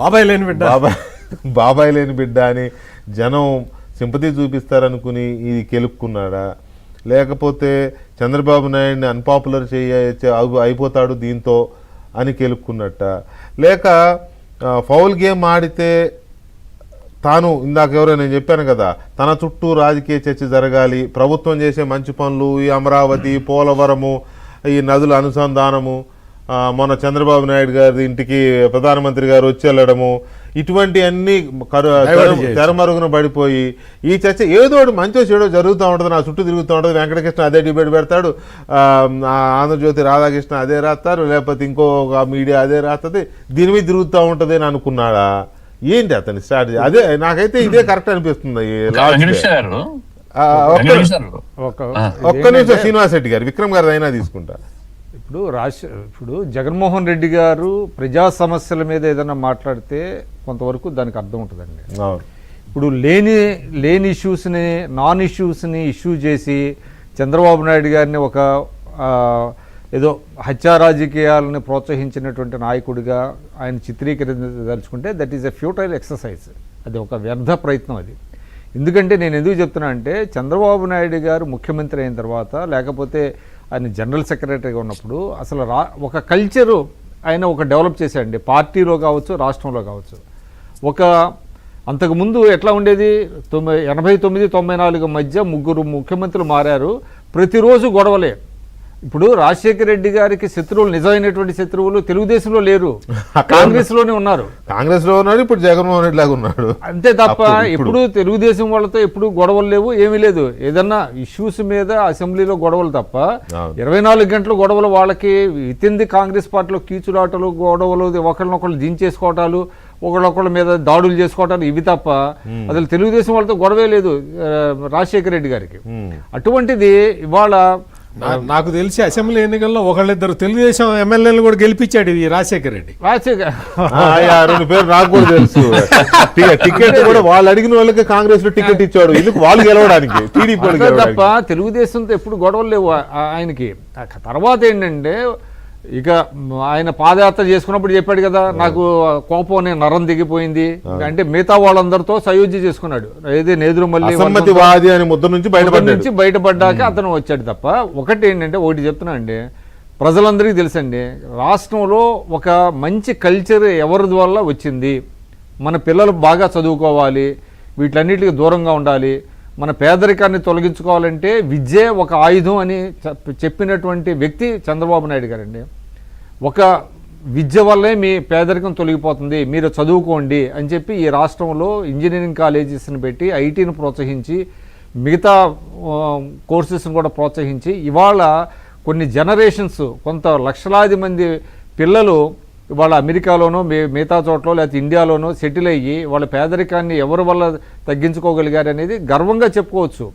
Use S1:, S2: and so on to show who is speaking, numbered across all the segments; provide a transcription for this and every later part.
S1: బాబాయ్ లేని బిడ్డ
S2: బాబాయ్ లేని బిడ్డ అని జనం సింపతి చూపిస్తారనుకుని ఇది కెలుక్కున్నాడా, లేకపోతే చంద్రబాబు నాయుడిని అన్పాపులర్ అయిపోతాడు దీంతో అని కెలుక్కున్నట్ట, లేక ఫౌల్ గేమ్ ఆడితే తాను ఇందాక ఎవరో నేను చెప్పాను కదా, తన చుట్టూ రాజకీయ చర్చ జరగాలి, ప్రభుత్వం చేసే మంచి పనులు, ఈ అమరావతి, పోలవరము, ఈ నదుల అనుసంధానము, మొన్న చంద్రబాబు నాయుడు గారి ఇంటికి ప్రధానమంత్రి గారు వచ్చి వెళ్ళడము, ఇటువంటి అన్ని తెరమరుగున పడిపోయి ఈ చర్చ ఏదో మంచో చెడో జరుగుతూ ఉంటుంది, నా చుట్టూ తిరుగుతూ ఉంటుంది. వెంకటకృష్ణ అదే డిబేట్ పెడతాడు, ఆంధ్రజ్యోతి రాధాకృష్ణ అదే రాస్తారు, లేకపోతే ఇంకొక మీడియా అదే రాస్తుంది, దీని మీద తిరుగుతూ ఉంటుంది అని అనుకున్నాడా? ఏంటి అతని స్ట్రాటజీ? అదే నాకైతే ఇదే కరెక్ట్ అనిపిస్తుంది. ఒక్క నిమిషం శ్రీనివాస్ రెడ్డి గారు, విక్రమ్ గారు అయినా తీసుకుంటా.
S1: ఇప్పుడు జగన్మోహన్ రెడ్డి గారు ప్రజా సమస్యల మీద ఏదైనా మాట్లాడితే కొంతవరకు దానికి అర్థం ఉంటుందండి. ఇప్పుడు లేని ఇష్యూస్ని నాన్ ఇష్యూస్ని ఇష్యూ చేసి చంద్రబాబు నాయుడు గారిని ఒక ఏదో హత్యా రాజకీయాలను ప్రోత్సహించినటువంటి నాయకుడిగా ఆయన చిత్రీకరించదలుచుకుంటే that is a futile exercise. అది ఒక వ్యర్థ ప్రయత్నం. అది ఎందుకంటే నేను ఎందుకు చెప్తున్నా అంటే, చంద్రబాబు నాయుడు గారు ముఖ్యమంత్రి అయిన తర్వాత, లేకపోతే ఆయన జనరల్ సెక్రటరీగా ఉన్నప్పుడు అసలు ఒక కల్చరు ఆయన ఒక డెవలప్ చేశాడండి, పార్టీలో కావచ్చు, రాష్ట్రంలో కావచ్చు. అంతకుముందు ఎట్లా ఉండేది, 89-94 మధ్య 3 ముఖ్యమంత్రులు మారారు, ప్రతిరోజు గొడవలే. ఇప్పుడు రాజశేఖర రెడ్డి గారికి శత్రువులు, నిజమైనటువంటి శత్రువులు తెలుగుదేశంలో లేరు, కాంగ్రెస్ లోనే ఉన్నారు.
S2: కాంగ్రెస్ లో ఉన్నాడు, ఇప్పుడు జగన్మోహన్ రెడ్డి లాగా ఉన్నాడు
S1: అంతే తప్ప ఎప్పుడు తెలుగుదేశం వాళ్ళతో ఎప్పుడు గొడవలు లేవు, ఏమీ లేదు. ఏదన్నా ఇష్యూస్ మీద అసెంబ్లీలో గొడవలు తప్ప 24 గంటలు గొడవలు వాళ్ళకి ఇతింది. కాంగ్రెస్ పార్టీలో కీచులాటలు, గొడవలు, ఒకళ్ళనొకళ్ళు దించేసుకోవటాలు, ఒకళ్ళొకళ్ళ మీద దాడులు చేసుకోవటాలు, ఇవి తప్ప అసలు తెలుగుదేశం వాళ్ళతో గొడవే లేదు రాజశేఖర రెడ్డి గారికి. అటువంటిది ఇవాళ
S3: నాకు తెలిసి అసెంబ్లీ ఎన్నికల్లో ఒకళ్ళిద్దరు తెలుగుదేశం ఎమ్మెల్యేలు కూడా గెలిపించాడు ఈ రాజశేఖర రెడ్డి.
S2: రెండు పేరు నాకు కూడా తెలుసు. టికెట్ కూడా వాళ్ళు అడిగిన వాళ్ళకి కాంగ్రెస్ లో టికెట్ ఇచ్చాడు, ఎందుకు వాళ్ళు గెలవడానికి, టీడీపీ
S1: తప్ప తెలుగుదేశంతో ఎప్పుడు గొడవలు లేవు ఆయనకి. తర్వాత ఏంటంటే, ఇక ఆయన పాదయాత్ర చేసుకున్నప్పుడు చెప్పాడు కదా, నాకు కోపం నరం దిగిపోయింది అంటే మిగతా వాళ్ళందరితో సయోధ్య చేసుకున్నాడు. ఏది
S2: నేదురుమల్లి అని ముద్ద నుంచి
S1: బయటపడ్డాక అతను వచ్చాడు తప్ప. ఒకటి ఏంటంటే, ఒకటి చెప్తున్నా అండి, ప్రజలందరికీ తెలుసండి, రాష్ట్రంలో ఒక మంచి కల్చర్ ఎవరి వల్ల వచ్చింది. మన పిల్లలు బాగా చదువుకోవాలి, వీటన్నిటికీ దూరంగా ఉండాలి, మన పేదరికాన్ని తొలగించుకోవాలంటే విద్యే ఒక ఆయుధం అని చెప్పినటువంటి వ్యక్తి చంద్రబాబు నాయుడు గారండి. ఒక విద్య వల్లే మీ పేదరికం తొలగిపోతుంది, మీరు చదువుకోండి అని చెప్పి ఈ రాష్ట్రంలో ఇంజనీరింగ్ కాలేజెస్ని పెట్టి ఐటీని ప్రోత్సహించి, మిగతా కోర్సెస్ని కూడా ప్రోత్సహించి, ఇవాళ కొన్ని జనరేషన్స్, కొంత లక్షలాది మంది పిల్లలు వాళ్ళ అమెరికాలోనో మిగతా చోట్ల లేకపోతే ఇండియాలోనో సెటిల్ అయ్యి వాళ్ళ పేదరికాన్ని ఎవరి వల్ల తగ్గించుకోగలిగారు అనేది గర్వంగా చెప్పుకోవచ్చు.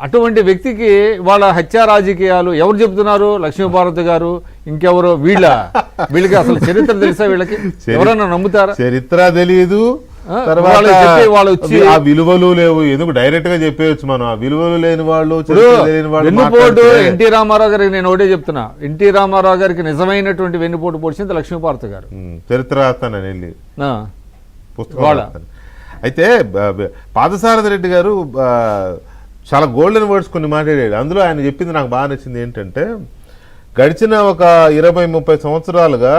S1: అటువంటి వ్యక్తికి వాళ్ళ హత్యా రాజకీయాలు ఎవరు చెబుతున్నారు? లక్ష్మీభారతి గారు, ఇంకెవరు? వీళ్ళకి అసలు చరిత్ర తెలుసా? వీళ్ళకి ఎవరన్నా నమ్ముతారా?
S2: చరిత్ర తెలియదు, వాళ్ళు ఆ విలువలు లేవు. ఎందుకు డైరెక్ట్ గా చెప్పేయచ్చు మనం, ఆ విలువలు లేని వాళ్ళు,
S1: వెన్నుపోటు. ఎన్టీ రామారావు గారికి నేను ఒకటే చెప్తున్నా, ఎన్టీ రామారావు గారికి నిజమైనటువంటి వెన్నుపోటు పొడిచింది లక్ష్మీభారతి గారు.
S2: చరిత్ర రాస్తానని వెళ్ళి పుస్తకం. అయితే పాదసారథి రెడ్డి గారు చాలా గోల్డెన్ వర్డ్స్ కొన్ని మాట్లాడాడు. అందులో ఆయన చెప్పింది నాకు బాగా నచ్చింది. ఏంటంటే, గడిచిన ఒక 20-30 సంవత్సరాలుగా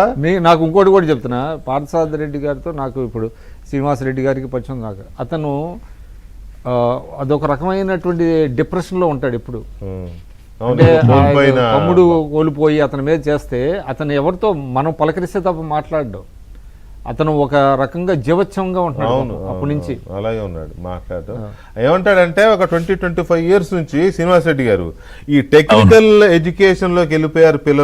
S1: నాకు ఇంకోటి కూడా చెప్తున్నా, పార్థసారథి రెడ్డి గారితో నాకు ఇప్పుడు శ్రీనివాసరెడ్డి గారికి పరిచయం. నాకు అతను అదొక రకమైనటువంటి డిప్రెషన్లో ఉంటాడు ఇప్పుడు. అంటే తమ్ముడు కోల్పోయి అతని మీద చేస్తే, అతను ఎవరితో మనం పలకరిస్తే తప్ప మాట్లాడడం, అతను ఒక రకంగా జీవోత్సవంగా ఉంటున్నాడు అప్పటి నుంచి.
S2: అలాగే ఉన్నాడు మాట్లాడటం. ఏమంటాడంటే, ఒక 20-25 ఇయర్స్ నుంచి శ్రీనివాస్ రెడ్డి గారు ఈ టెక్నికల్ ఎడ్యుకేషన్ లోకి వెళ్ళిపోయారు పిల్లలు.